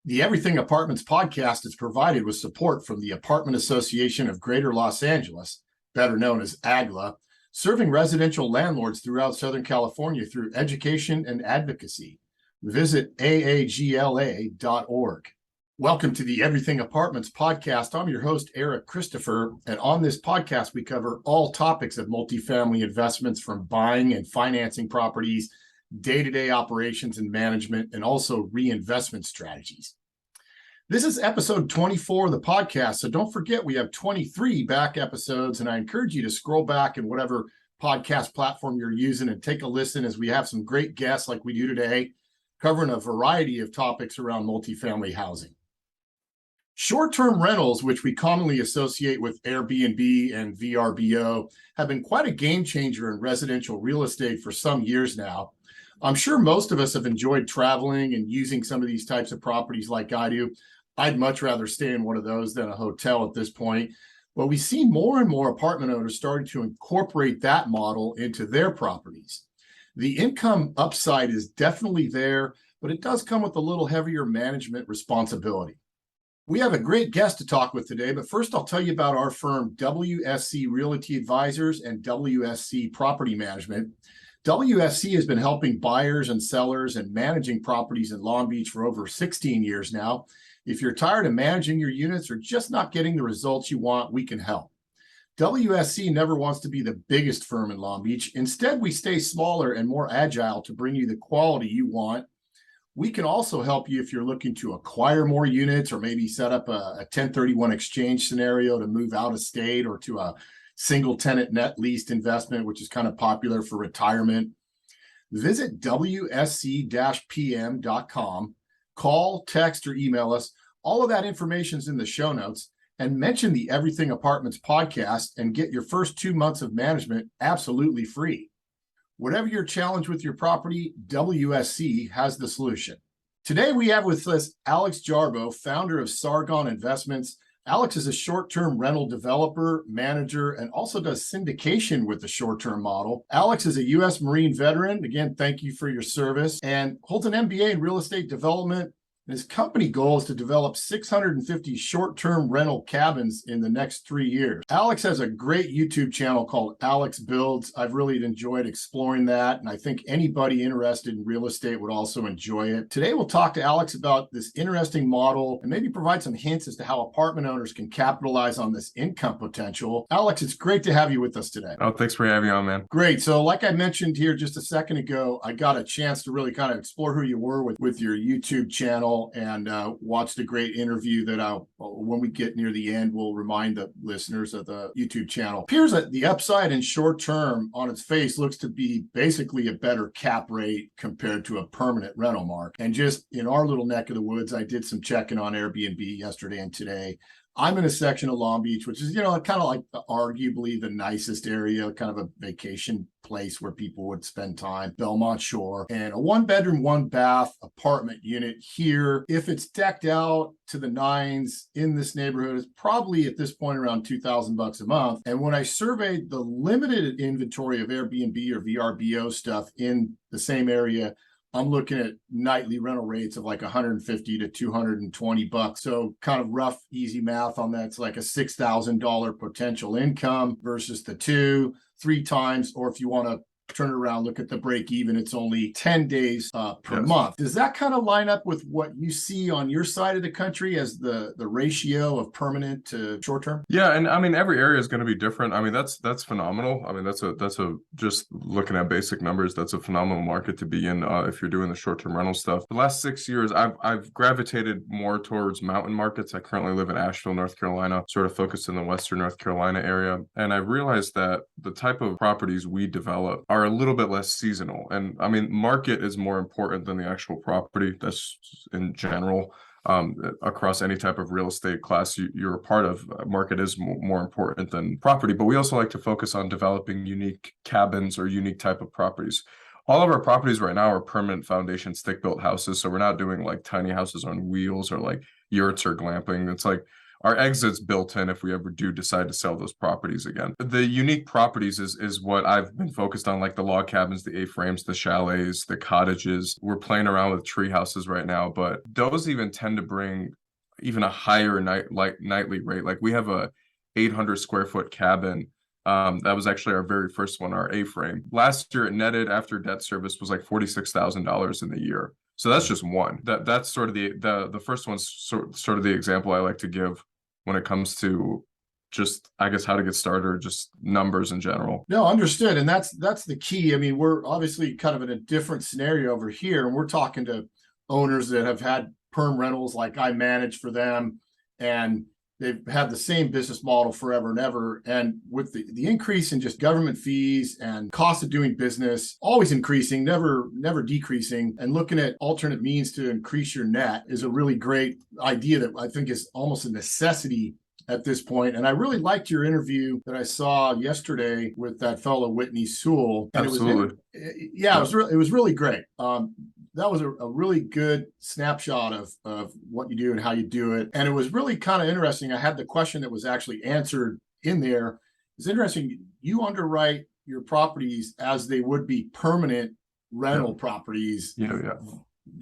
The Everything Apartments podcast is provided with support from the Apartment Association of Greater Los Angeles, better known as AGLA, serving residential landlords throughout Southern California through education and advocacy. Visit aagla.org. Welcome to the Everything Apartments podcast. I'm your host, Eric Christopher, and on this podcast, we cover all topics of multifamily investments, from buying and financing properties, day-to-day operations and management, and also reinvestment strategies. This is episode 24 of the podcast, so don't forget we have 23 back episodes, and I encourage you to scroll back in whatever podcast platform you're using and take a listen, as we have some great guests like we do today, covering a variety of topics around multifamily housing. Short-term rentals, which we commonly associate with Airbnb and VRBO, have been quite a game changer in residential real estate for some years now. I'm sure most of us have enjoyed traveling and using some of these types of properties like I do. I'd much rather stay in one of those than a hotel at this point. But we see more and more apartment owners starting to incorporate that model into their properties. The income upside is definitely there, but it does come with a little heavier management responsibility. We have a great guest to talk with today, but first I'll tell you about our firm, WSC Realty Advisors and WSC Property Management. WSC has been helping buyers and sellers and managing properties in Long Beach for over 16 years now. If you're tired of managing your units or just not getting the results you want, we can help. WSC never wants to be the biggest firm in Long Beach. Instead, we stay smaller and more agile to bring you the quality you want. We can also help you if you're looking to acquire more units or maybe set up a 1031 exchange scenario to move out of state, or to a single tenant net leased investment, which is kind of popular for retirement. Visit WSC-PM.com. Call, text, or email us. All of that information is in the show notes. And mention the Everything Apartments podcast and get your first 2 months of management absolutely free. Whatever your challenge with your property, WSC has the solution. Today we have with us Alex Jarbo, founder of Sargon Investments. Alex is a short-term rental developer, manager, and also does syndication with the short-term model. Alex is a U.S. Marine veteran. Again, thank you for your service, and holds an MBA in real estate development. His company goal is to develop 650 short-term rental cabins in the next 3 years. Alex has a great YouTube channel called Alex Builds. I've really enjoyed exploring that, and I think anybody interested in real estate would also enjoy it. Today, we'll talk to Alex about this interesting model and maybe provide some hints as to how apartment owners can capitalize on this income potential. Alex, it's great to have you with us today. Oh, thanks for having me on, man. Great. So like I mentioned here just a second ago, I got a chance to really kind of explore who you were with your YouTube channel, and watched a great interview that when we get near the end, we'll remind the listeners of the YouTube channel. It appears that the upside in short term on its face looks to be basically a better cap rate compared to a permanent rental mark. And just in our little neck of the woods, I did some checking on Airbnb yesterday and today. I'm in a section of Long Beach, which is, kind of like arguably the nicest area, kind of a vacation place where people would spend time, Belmont Shore, and a 1-bedroom, 1-bath apartment unit here. If it's decked out to the nines in this neighborhood, it's probably at this point around $2,000 a month. And when I surveyed the limited inventory of Airbnb or VRBO stuff in the same area, I'm looking at nightly rental rates of like $150 to $220. So kind of rough, easy math on that. It's like a $6,000 potential income versus the 2-3 times. Or if you want to turn it around, look at the break even, it's only 10 days per month. Does that kind of line up with what you see on your side of the country as the ratio of permanent to short term? Yeah, and I mean, every area is going to be different. I mean, that's phenomenal. I mean, that's a just looking at basic numbers, that's a phenomenal market to be in if you're doing the short term rental stuff. The last 6 years, I've gravitated more towards mountain markets. I currently live in Asheville, North Carolina, sort of focused in the Western North Carolina area, and I realized that the type of properties we develop are a little bit less seasonal. And I mean, market is more important than the actual property. That's in general. Across any type of real estate class you're a part of, market is more important than property. But we also like to focus on developing unique cabins or unique type of properties. All of our properties right now are permanent foundation stick-built houses. So we're not doing like tiny houses on wheels or like yurts or glamping. It's like our exits built in if we ever do decide to sell those properties again. The unique properties is what I've been focused on, like the log cabins, the A-frames, the chalets, the cottages. We're playing around with tree houses right now, but those even tend to bring even a higher nightly rate. Like we have a 800 square foot cabin. That was actually our very first one, our A-frame. Last year, it netted after debt service was like $46,000 in the year. So that's just one. That's sort of the first one's sort of the example I like to give when it comes to just, I guess, how to get started or just numbers in general. No, understood. And that's the key. I mean, we're obviously kind of in a different scenario over here, and we're talking to owners that have had perm rentals like I manage for them, and they've had the same business model forever and ever. And with the increase in just government fees and cost of doing business, always increasing, never decreasing, and looking at alternate means to increase your net is a really great idea that I think is almost a necessity at this point. And I really liked your interview that I saw yesterday with that fellow Whitney Sewell. And Absolutely. it was really great. That was a really good snapshot of what you do and how you do it. And it was really kind of interesting. I had the question that was actually answered in there. It's interesting. You underwrite your properties as they would be permanent rental properties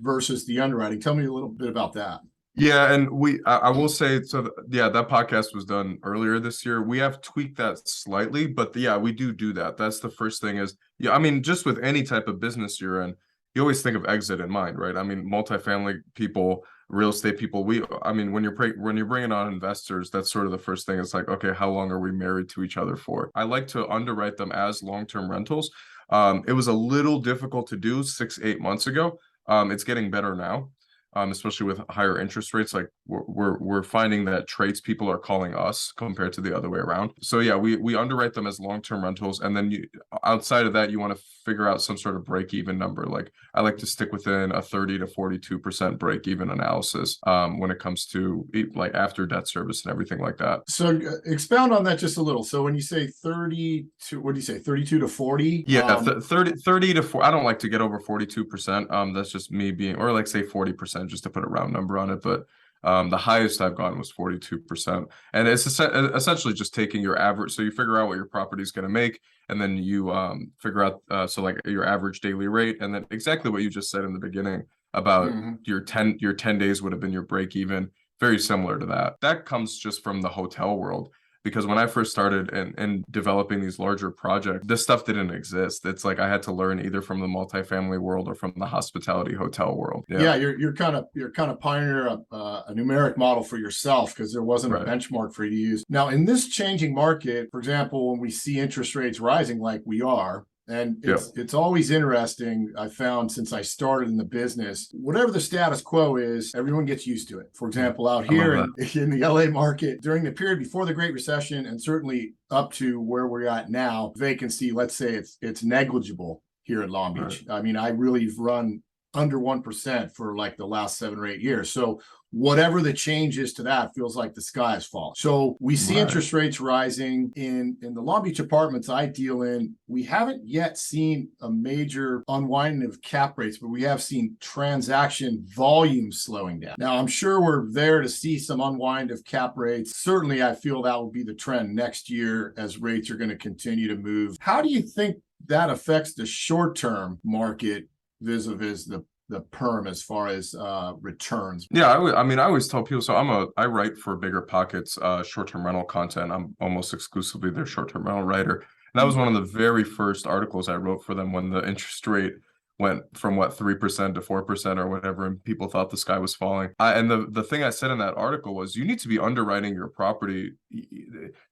versus the underwriting. Tell me a little bit about that. Yeah, and I will say, so that podcast was done earlier this year. We have tweaked that slightly, but yeah, we do that. That's the first thing is, I mean, just with any type of business you're in, you always think of exit in mind, right? I mean, multifamily people, real estate people, I mean, when you're bringing on investors, that's sort of the first thing. It's like, okay, how long are we married to each other for? I like to underwrite them as long-term rentals. It was a little difficult to do 6-8 months ago. It's getting better now. Especially with higher interest rates, like we're finding that tradespeople are calling us compared to the other way around. So yeah, we underwrite them as long-term rentals, and then outside of that, you want to figure out some sort of break-even number. Like I like to stick within a 30 to 42% break-even analysis when it comes to like after debt service and everything like that. So expound on that just a little. So when you say 30 to, what do you say, 32 to 40? Yeah, 30 to 40. I don't like to get over 42%. That's just me being, or like say 40%, just to put a round number on it. But the highest I've gone was 42%. And it's essentially just taking your average. So you figure out what your property is going to make, and then you figure out, so like your average daily rate, and then exactly what you just said in the beginning about your 10 days would have been your break even. Very similar to that. That comes just from the hotel world. Because when I first started and developing these larger projects, this stuff didn't exist. It's like I had to learn either from the multifamily world or from the hospitality hotel world. Yeah, you're kind of pioneer a numeric model for yourself because there wasn't a benchmark for you to use. Now, in this changing market, for example, when we see interest rates rising like we are, and it's always interesting, I found since I started in the business, whatever the status quo is, everyone gets used to it. For example, out here in the LA market, during the period before the Great Recession, and certainly up to where we're at now, vacancy, let's say it's negligible here in Long Beach. I mean, I really run under 1% for like the last 7 or 8 years. So whatever the change is to that feels like the sky is falling. So we see interest rates rising in the Long Beach apartments I deal in. We haven't yet seen a major unwinding of cap rates, but we have seen transaction volume slowing down. Now, I'm sure we're there to see some unwind of cap rates. Certainly, I feel that will be the trend next year as rates are going to continue to move. How do you think that affects the short-term market vis-a-vis the perm as far as returns? Yeah, I mean, I always tell people, so I write for Bigger Pockets short-term rental content. I'm almost exclusively their short-term rental writer. And that was one of the very first articles I wrote for them when the interest rate went from 3% to 4% or whatever, and people thought the sky was falling. And the thing I said in that article was, you need to be underwriting your property.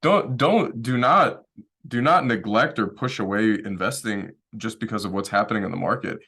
Do not neglect or push away investing just because of what's happening in the market.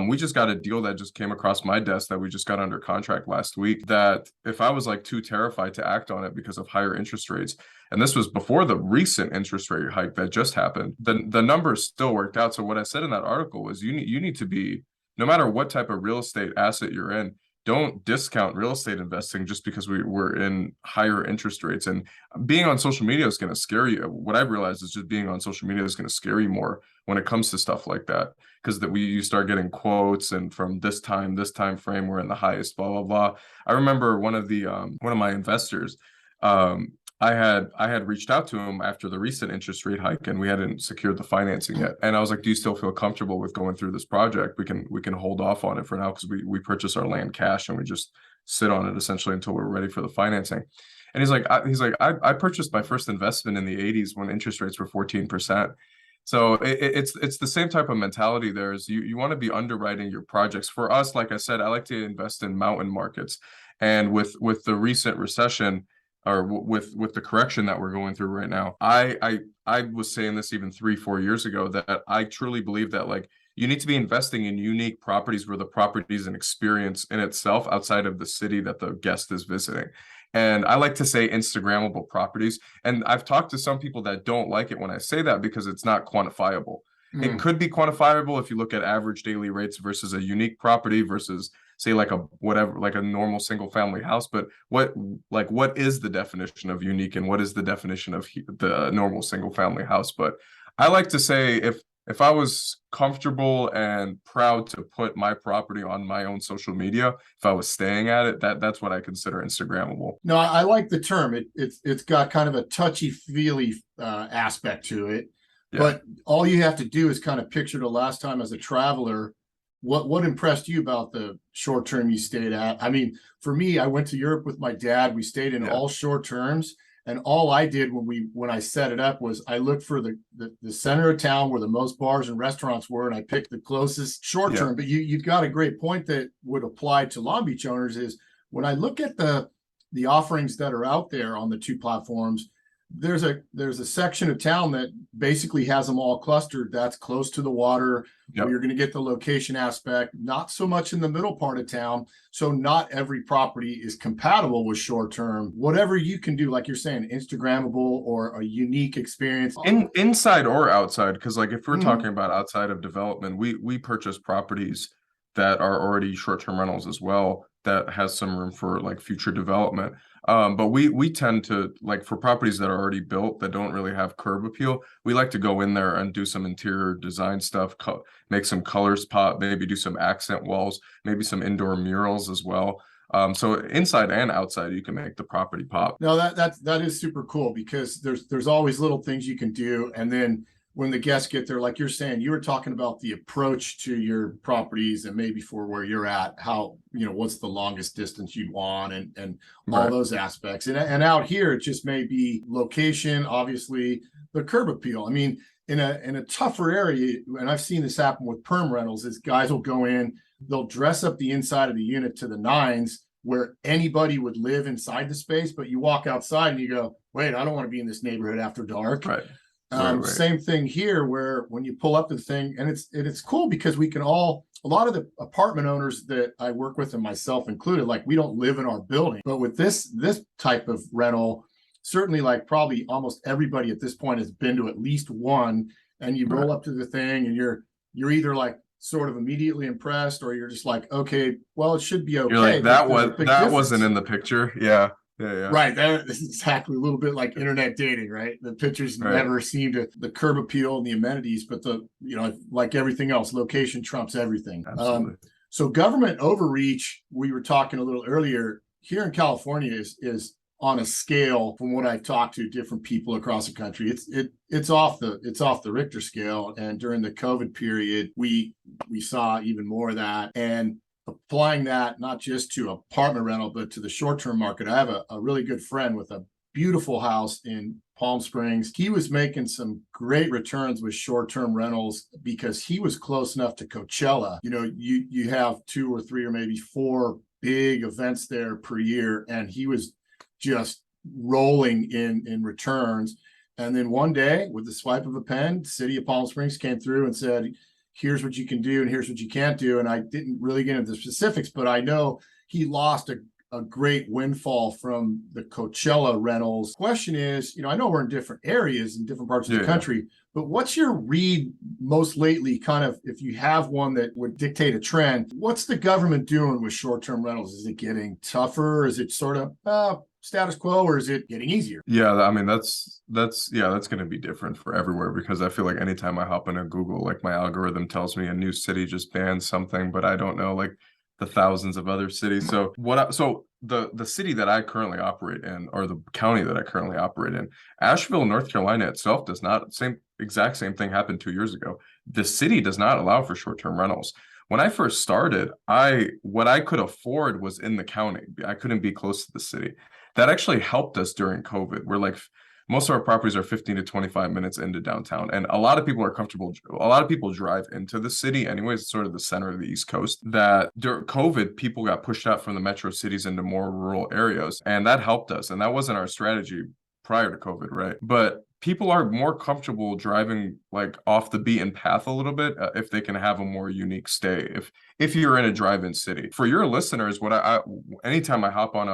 We just got a deal that just came across my desk that we just got under contract last week, that if I was like too terrified to act on it because of higher interest rates, and this was before the recent interest rate hike that just happened, the numbers still worked out. So what I said in that article was, you need to be, no matter what type of real estate asset you're in, don't discount real estate investing just because we're in higher interest rates. And being on social media is going to scare you. What I've realized is just being on social media is going to scare you more when it comes to stuff like that, because you start getting quotes, and from this time frame, we're in the highest, blah, blah, blah. I remember one of my investors, I had reached out to him after the recent interest rate hike, and we hadn't secured the financing yet. And I was like, "Do you still feel comfortable with going through this project? We can hold off on it for now because we purchase our land cash and we just sit on it essentially until we're ready for the financing." And I purchased my first investment in the 80s when interest rates were 14%. So it's the same type of mentality there. Is you want to be underwriting your projects. For us, like I said, I like to invest in mountain markets. And with the recent recession, or with the correction that we're going through right now, I was saying this even 3-4 years ago, that I truly believe that, like, you need to be investing in unique properties where the property is an experience in itself outside of the city that the guest is visiting. And I like to say Instagrammable properties. And I've talked to some people that don't like it when I say that because it's not quantifiable. It could be quantifiable if you look at average daily rates versus a unique property versus, say, like a normal single family house. But what is the definition of unique, and what is the definition of the normal single family house? But I like to say, if I was comfortable and proud to put my property on my own social media, if I was staying at it, that's what I consider Instagrammable. No, I like the term. It's got kind of a touchy-feely aspect to it. Yeah. But all you have to do is kind of picture the last time as a traveler, what impressed you about the short term you stayed at? I mean, for me, I went to Europe with my dad. We stayed in all short terms. And all I did when I set it up was I looked for the center of town where the most bars and restaurants were, and I picked the closest short term. But you've got a great point that would apply to Long Beach owners is when I look at the offerings that are out there on the two platforms, there's a section of town that basically has them all clustered. That's close to the water. Where you're going to get the location aspect, not so much in the middle part of town. So not every property is compatible with short term. Whatever you can do, like you're saying, Instagrammable or a unique experience inside or outside. Because, like, if we're talking about outside of development, we purchase properties that are already short-term rentals as well, that has some room for, like, future development. But we tend to, like, for properties that are already built that don't really have curb appeal, we like to go in there and do some interior design stuff, make some colors pop, maybe do some accent walls, maybe some indoor murals as well. So inside and outside, you can make the property pop. No, that is super cool, because there's always little things you can do. And then when the guests get there, like you're saying, you were talking about the approach to your properties and maybe for where you're at, how, what's the longest distance you'd want and all those aspects. And out here, it just may be location, obviously, the curb appeal. I mean, in a tougher area, and I've seen this happen with perm rentals, is guys will go in, they'll dress up the inside of the unit to the nines where anybody would live inside the space, but you walk outside and you go, wait, I don't want to be in this neighborhood after dark. Right. Same thing here, where when you pull up the thing, and it's cool because we can a lot of the apartment owners that I work with, and myself included, like, we don't live in our building, but with this type of rental, certainly, like, probably almost everybody at this point has been to at least one, and you roll up to the thing and you're either, like, sort of immediately impressed, or you're just like, okay, well, it should be okay. You're like, that wasn't in the picture. Yeah. Right. That is exactly a little bit like internet dating, right? The pictures never seem to, the curb appeal and the amenities, but like everything else, location trumps everything. Absolutely. So government overreach, we were talking a little earlier, here in California is on a scale, from what I've talked to different people across the country, it's off the Richter scale. And during the COVID period, we saw even more of that. And applying that not just to apartment rental, but to the short-term market. I have a really good friend with a beautiful house in Palm Springs. He was making some great returns with short-term rentals because he was close enough to Coachella. You have 2 or 3 or maybe 4 big events there per year, and he was just rolling in returns. And then one day, with the swipe of a pen, the city of Palm Springs came through and said, here's what you can do and here's what you can't do. And I didn't really get into the specifics, but I know he lost a great windfall from the Coachella rentals. Question is, I know we're in different areas in different parts of the country, but what's your read most lately, kind of, if you have one that would dictate a trend, what's the government doing with short-term rentals? Is it getting tougher? Is it sort of status quo, or is it getting easier? Yeah, I mean, that's going to be different for everywhere, because I feel like anytime I hop into Google, like, my algorithm tells me a new city just banned something, but I don't know, like, the thousands of other cities. So the city that I currently operate in, or the county that I currently operate in, Asheville, North Carolina itself does not, exact same thing happened 2 years ago. The city does not allow for short-term rentals. When I first started, what I could afford was in the county. I couldn't be close to the city. That actually helped us during COVID. We're like, most of our properties are 15 to 25 minutes into downtown. And a lot of people are comfortable. A lot of people drive into the city anyways. It's sort of the center of the East Coast. That during COVID, people got pushed out from the metro cities into more rural areas. And that helped us. And that wasn't our strategy prior to COVID, right? But people are more comfortable driving like off the beaten path a little bit if they can have a more unique stay. If you're in a drive-in city, for your listeners, what I anytime I hop on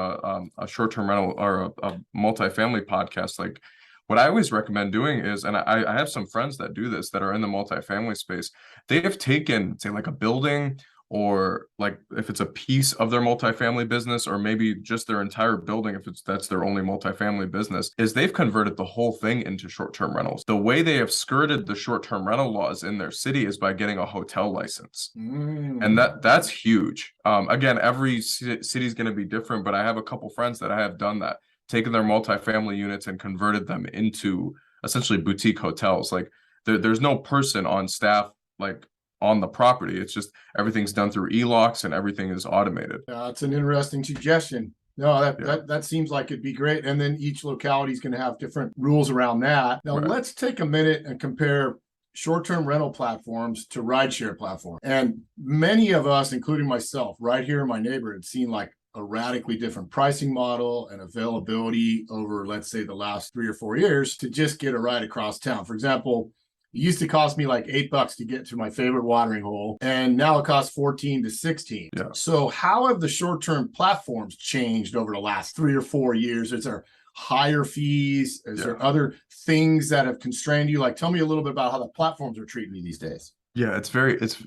a short-term rental or a multifamily podcast, like what I always recommend doing is, and I have some friends that do this that are in the multifamily space. They have taken, say, like a building, or like if it's a piece of their multifamily business, or maybe just their entire building, if that's their only multifamily business, is they've converted the whole thing into short-term rentals. The way they have skirted the short-term rental laws in their city is by getting a hotel license. And that's huge. Again, every city is going to be different, but I have a couple friends that I have done that, taken their multifamily units and converted them into essentially boutique hotels. Like there's no person on staff, like on the property. It's just everything's done through e-locks and everything is automated. It's an interesting suggestion. No, that seems like it'd be great. And then each locality is going to have different rules around that. Now, let's take a minute and compare short-term rental platforms to rideshare platforms. And many of us, including myself, right here in my neighborhood, seen like a radically different pricing model and availability over, let's say, the last 3 or 4 years to just get a ride across town. For example, it used to cost me like $8 to get to my favorite watering hole, and now it costs 14 to 16. Yeah. So how have the short-term platforms changed over the last 3 or 4 years? Is there higher fees? Is there other things that have constrained you? Like, tell me a little bit about how the platforms are treating you these days. Yeah,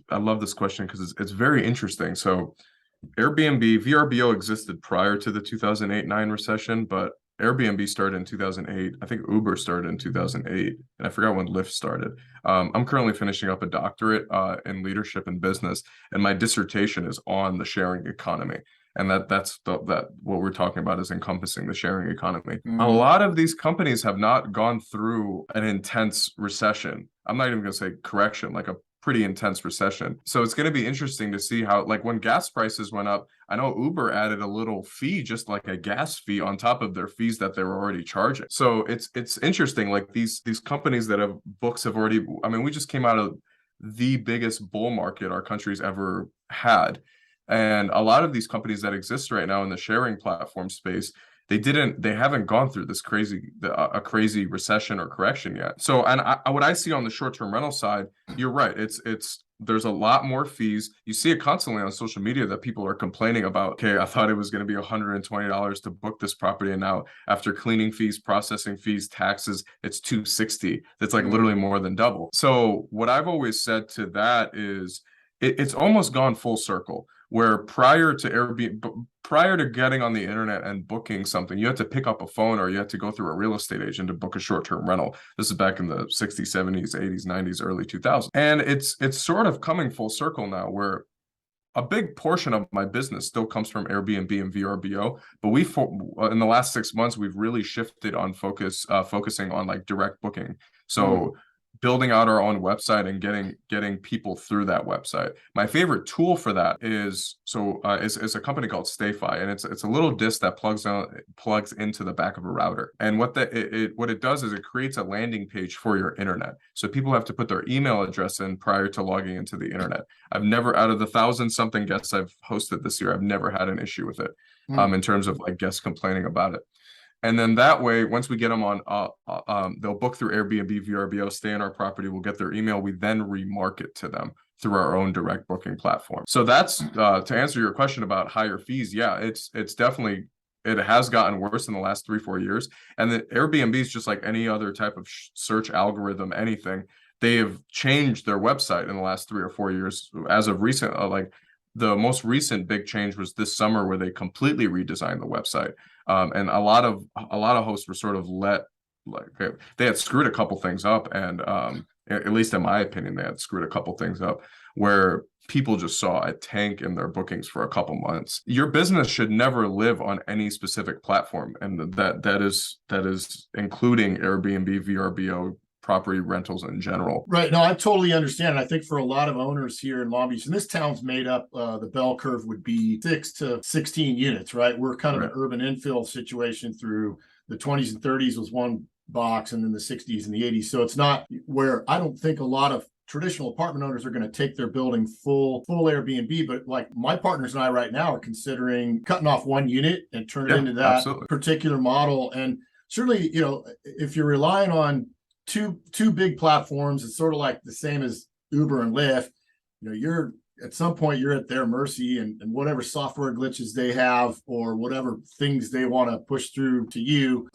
I love this question because it's very interesting. So Airbnb, VRBO existed prior to the 2008-9 recession, but Airbnb started in 2008. I think Uber started in 2008, and I forgot when Lyft started. I'm currently finishing up a doctorate in leadership and business, and my dissertation is on the sharing economy. And that's what we're talking about is encompassing the sharing economy. A lot of these companies have not gone through an intense recession. I'm not even going to say correction, like a pretty intense recession. So it's going to be interesting to see how, like when gas prices went up, I know Uber added a little fee, just like a gas fee on top of their fees that they were already charging. So it's interesting, like these companies that have books have already, I mean, we just came out of the biggest bull market our country's ever had. And a lot of these companies that exist right now in the sharing platform space, they haven't gone through this crazy recession or correction yet. So, and what I see on the short-term rental side, you're right. There's a lot more fees. You see it constantly on social media that people are complaining about, okay, I thought it was going to be $120 to book this property, and now after cleaning fees, processing fees, taxes, it's $260. That's like literally more than double. So what I've always said to that is it's almost gone full circle, where prior to Airbnb, prior to getting on the internet and booking something, you had to pick up a phone or you had to go through a real estate agent to book a short-term rental. This is back in the 60s, 70s, 80s, 90s, early 2000s. And it's sort of coming full circle now, where a big portion of my business still comes from Airbnb and VRBO, but in the last 6 months, we've really shifted on focusing on like direct booking. So building out our own website and getting people through that website. My favorite tool for that is a company called StayFi, and it's a little disc that plugs into the back of a router. And what it does is it creates a landing page for your internet. So people have to put their email address in prior to logging into the internet. I've never, out of the 1,000-something guests I've hosted this year, I've never had an issue with it in terms of like guests complaining about it. And then that way, once we get them on, they'll book through Airbnb, VRBO, stay in our property, we'll get their email, we then remarket to them through our own direct booking platform. So that's, to answer your question about higher fees, yeah, it's definitely, it has gotten worse in the last 3-4 years. And the Airbnb is just like any other type of search algorithm, anything. They have changed their website in the last 3 or 4 years. As of recent, the most recent big change was this summer, where they completely redesigned the website. And a lot of hosts were sort of let like they had screwed a couple things up, and at least in my opinion, they had screwed a couple things up where people just saw a tank in their bookings for a couple months. Your business should never live on any specific platform, and that is including Airbnb, VRBO, property rentals in general. Right. No, I totally understand. I think for a lot of owners here in Long Beach, and this town's made up, the bell curve would be 6 to 16 units, right? We're kind of an urban infill situation through the 20s and 30s was one box, and then the 60s and the 80s. So it's not where I don't think a lot of traditional apartment owners are going to take their building full Airbnb, but like my partners and I right now are considering cutting off one unit and turn it into that particular model. And certainly, you know, if you're relying on two big platforms, it's sort of like the same as Uber and Lyft. You know, you're at some point you're at their mercy, and whatever software glitches they have or whatever things they want to push through to you,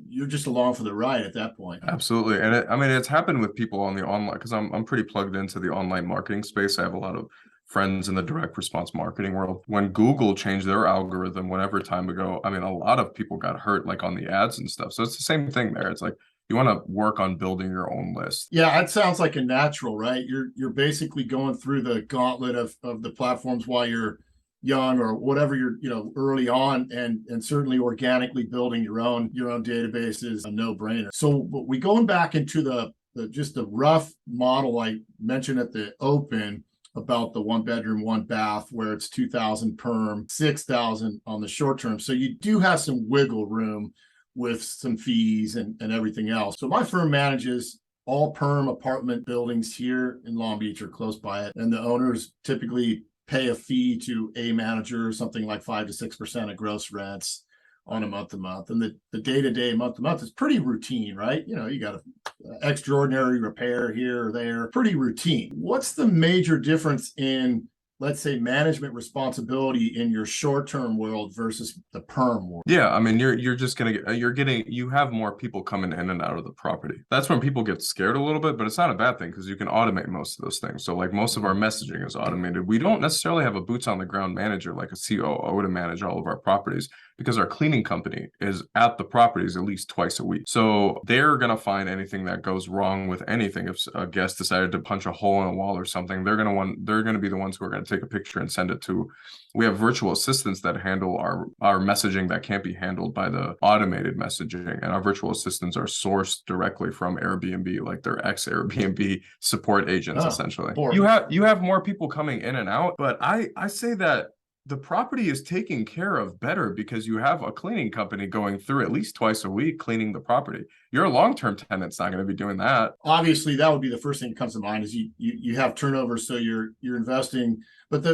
you're just along for the ride at that point. Absolutely. And I mean, it's happened with people on the online, because I'm pretty plugged into the online marketing space. I have a lot of friends in the direct response marketing world. When Google changed their algorithm whatever time ago, I mean, a lot of people got hurt like on the ads and stuff. So it's the same thing there. It's like, you want to work on building your own list. Yeah, it sounds like a natural, right? You're basically going through the gauntlet of the platforms while you're young or whatever you're, you know, early on, and certainly organically building your own database is a no-brainer. So we going back into the just the rough model I mentioned at the open about the 1 bedroom, 1 bath, where it's 2,000 perm, 6,000 on the short term. So you do have some wiggle room with some fees and everything else. So my firm manages all perm apartment buildings here in Long Beach or close by it. And the owners typically pay a fee to a manager, something like 5 to 6% of gross rents on a month-to-month. And the day-to-day, month-to-month is pretty routine, right? You know, you got an extraordinary repair here or there, pretty routine. What's the major difference in, let's say, management responsibility in your short-term world versus the perm world? Yeah, I mean, you're just gonna you have more people coming in and out of the property. That's when people get scared a little bit, but it's not a bad thing because you can automate most of those things. So like most of our messaging is automated. We don't necessarily have a boots on the ground manager like a COO to manage all of our properties, because our cleaning company is at the properties at least twice a week. So they're going to find anything that goes wrong with anything. If a guest decided to punch a hole in a wall or something, they're going to be the ones who are going to take a picture and send it to. We have virtual assistants that handle our messaging that can't be handled by the automated messaging. And our virtual assistants are sourced directly from Airbnb, like they're ex-Airbnb support agents, essentially. You have more people coming in and out, but I say that the property is taken care of better because you have a cleaning company going through at least twice a week cleaning the property. Your long-term tenant's not going to be doing that. Obviously, that would be the first thing that comes to mind is you have turnover, so you're investing. But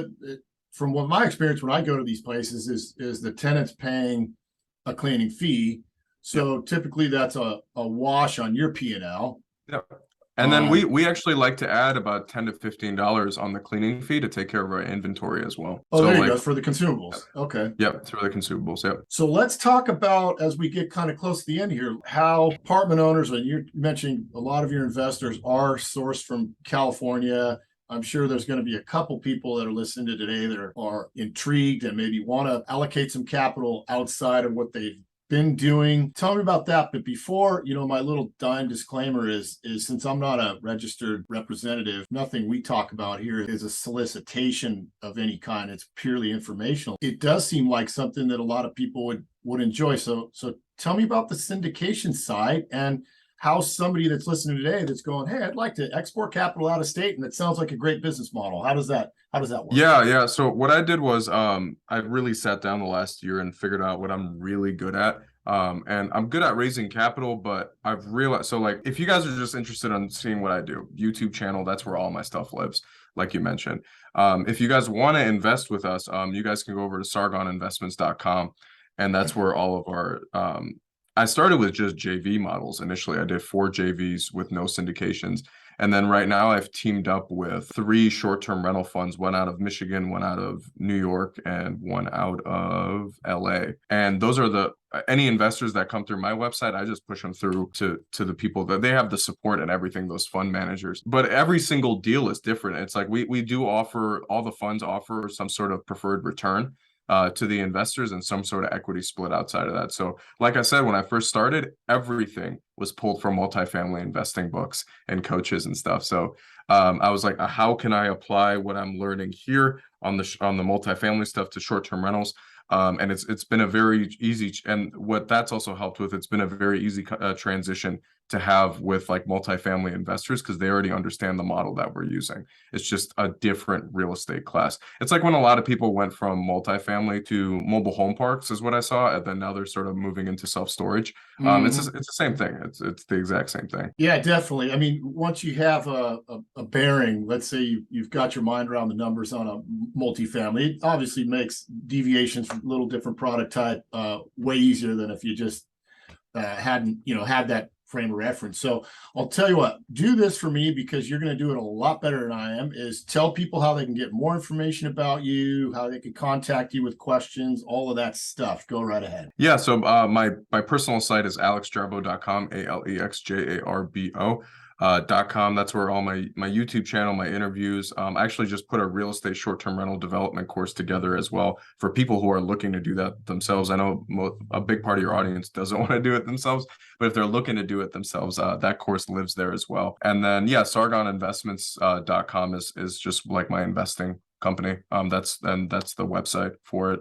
from what my experience when I go to these places is the tenant's paying a cleaning fee. So typically that's a wash on your P&L. Yeah. And then we actually like to add about $10 to $15 on the cleaning fee to take care of our inventory as well. Oh, so there you go, for the consumables. Okay. Yep, for the consumables. Yep. So let's talk about, as we get kind of close to the end here, how apartment owners, and you're mentioning a lot of your investors are sourced from California. I'm sure there's going to be a couple people that are listening to today that are intrigued and maybe want to allocate some capital outside of what they've been doing. Tell me about that. But before, my little dime disclaimer is since I'm not a registered representative, nothing we talk about here is a solicitation of any kind. It's purely informational. It does seem like something that a lot of people would enjoy. So tell me about the syndication side and how somebody that's listening today that's going, hey, I'd like to export capital out of state, and it sounds like a great business model. How does that work? Yeah. So what I did was I really sat down the last year and figured out what I'm really good at. And I'm good at raising capital, but I've realized, so like, if you guys are just interested in seeing what I do, YouTube channel, that's where all my stuff lives, like you mentioned. If you guys want to invest with us, you guys can go over to sargoninvestments.com, and that's where all of our, I started with just JV models. Initially, I did 4 JVs with no syndications. And then right now I've teamed up with 3 short-term rental funds, one out of Michigan, one out of New York, and one out of LA. And those are any investors that come through my website, I just push them through to the people that they have the support and everything, those fund managers. But every single deal is different. It's like we do offer, all the funds offer some sort of preferred return. to the investors and some sort of equity split outside of that. So like I said, when I first started, everything was pulled from multifamily investing books and coaches and stuff. So I was like, how can I apply what I'm learning here on the multifamily stuff to short-term rentals? And it's been a very easy, and what that's also helped with, it's been a very easy transition to have with like multifamily investors, because they already understand the model that we're using. It's just a different real estate class. It's like when a lot of people went from multifamily to mobile home parks is what I saw, and then now they're sort of moving into self-storage. It's the same thing. It's the exact same thing. Yeah, definitely. I mean, once you have a bearing, let's say you've got your mind around the numbers on a multifamily, it obviously makes deviations from a little different product type way easier than if you just hadn't, had that frame of reference. So I'll tell you what, do this for me, because you're going to do it a lot better than I am, is tell people how they can get more information about you, how they can contact you with questions, all of that stuff. Go right ahead. Yeah, so my personal site is alexjarbo.com, ALEXJARBO. .com. That's where all my YouTube channel, my interviews. I actually just put a real estate short-term rental development course together as well for people who are looking to do that themselves. I know a big part of your audience doesn't want to do it themselves, but if they're looking to do it themselves, that course lives there as well. And then sargoninvestments.com is just like my investing company. That's the website for it.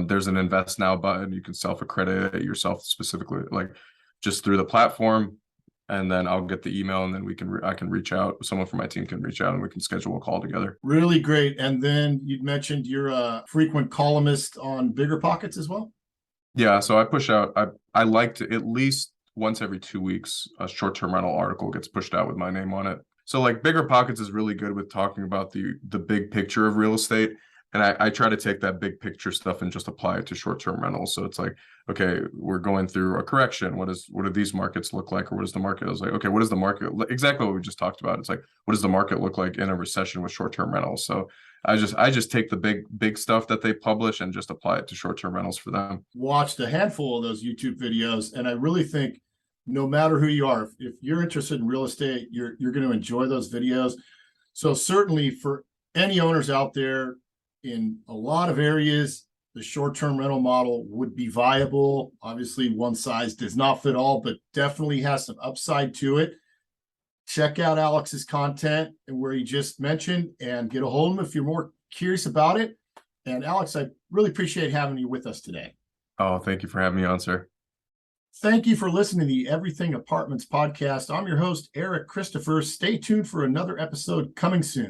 There's an invest now button. You can self-accredit it yourself specifically, like just through the platform. And then I'll get the email, and then I can reach out. Someone from my team can reach out, and we can schedule a call together. Really great. And then you mentioned you're a frequent columnist on Bigger Pockets as well. Yeah, so I push out. I like to at least once every 2 weeks a short-term rental article gets pushed out with my name on it. So like Bigger Pockets is really good with talking about the big picture of real estate. And I try to take that big picture stuff and just apply it to short-term rentals. So it's like, okay, we're going through a correction. What do these markets look like? Or what does the market? I was like, okay, what does the market, exactly what we just talked about. It's like, what does the market look like in a recession with short-term rentals? So I just take the big stuff that they publish and just apply it to short-term rentals for them. Watched a handful of those YouTube videos, and I really think no matter who you are, if you're interested in real estate, you're going to enjoy those videos. So certainly for any owners out there, in a lot of areas, the short-term rental model would be viable. Obviously, one size does not fit all, but definitely has some upside to it. Check out Alex's content and where he just mentioned, and get a hold of him if you're more curious about it. And Alex, I really appreciate having you with us today. Oh, thank you for having me on, sir. Thank you for listening to the Everything Apartments podcast. I'm your host, Eric Christopher. Stay tuned for another episode coming soon.